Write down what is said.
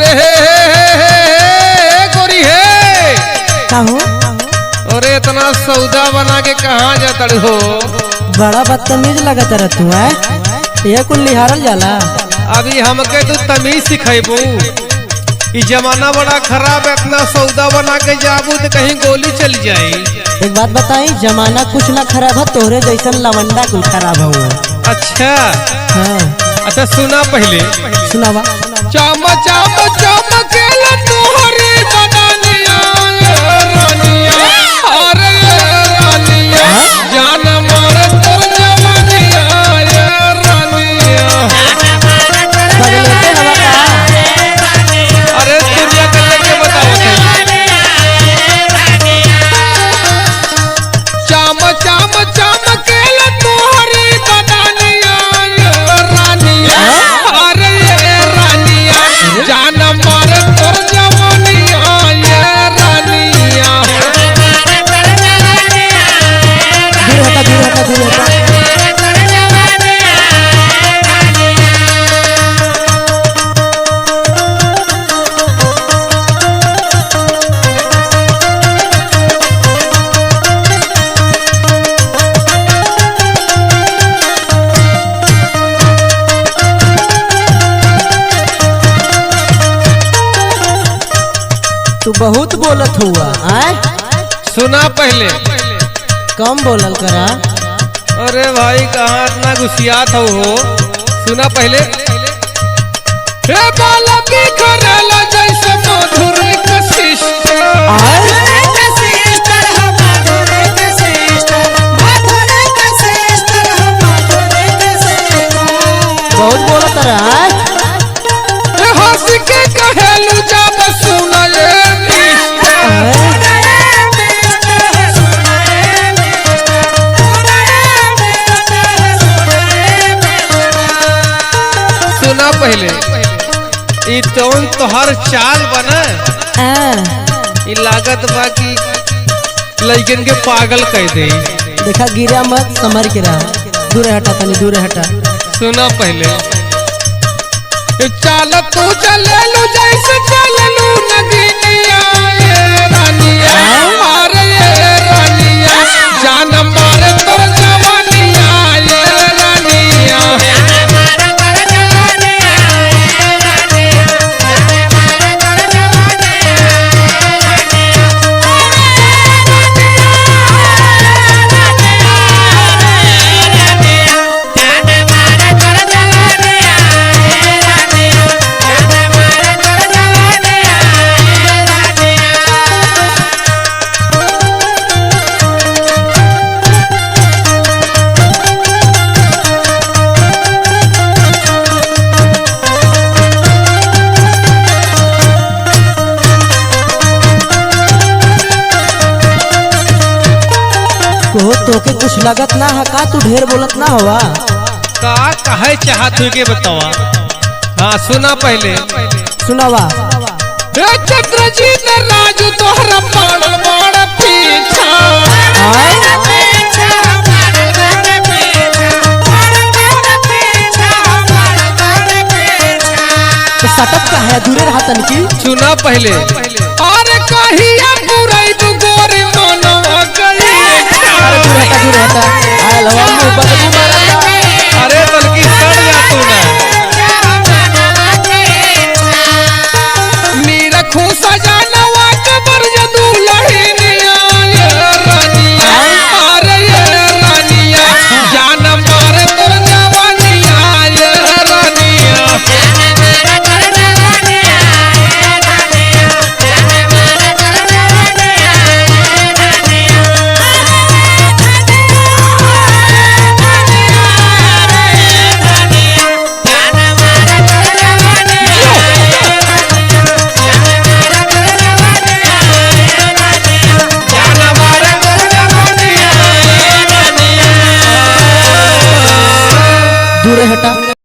अरे हे गोरी हे का हो? अरे इतना सौदा बना के कहाँ जाता हो? बड़ा बदतमीज लगत रह तू है। ये कुल निहारल जाला। अभी हमके तू तमीज सिखेबू। ई जमाना बड़ा खराब है, इतना सौदा बना के जाबू तो कहीं गोली चल जाए। एक बात बताई, जमाना कुछ ना खराब है, तोहरे जैसन लवंडा कुल खराब हुआ। अच्छा हाँ। अच्छा सुना पहले सुनावा। चाम चाम चमकेला तोहरी बदनिया रानिया, अरे रानिया जान मार तोर जवानिया रानिया। बगलेते हवा का? अरे दुनिया के लेके बताओ चाम चाम चमकेला तोहरी बदनिया रानिया, अरे रानिया जान मार तोर जवानिया रानिया। दूर हटा, दूर हटा, दूर हटा। तू बहुत बोलत हुआ आए? सुना पहले। कम बोलल करा। अरे भाई कहाँ इतना गुस्सियात हो? सुना पहले। हे बाला की करेला जैसे मधुर कशिष्ट। बहुत बोलत रहा। हंस के कहेलू जब सुना ये सुना पहले। ई तौन तोहर चाल बना ई लागत बाकी लइकन के पागल कह दे। देखा गिरा मत, समर के रहा। दूर हटा, तनी दूर हटा। सुना पहले। चाल तू चलेलू जैसे चलेलू नगीनिया ये रानिया, अरे ये रानिया जान मारे तोर जवानिया ये रानिया। तोके कुछ लगत ना है का? तू ढेर बोलत ना हुआ का कहे चाहत हुई के बतावा। हाँ सुना पहले। सुनावा। छत्रजीत राजू तोहरा पड़ल बड़ पीछा। तो सटक का है, दूरे रहा तनकी। सुना पहले। अरे कहिया बुराई तू गोरी मनवा गई। दूर हटा, दूर हटा। आयल हवा मुंह बदबू मारता।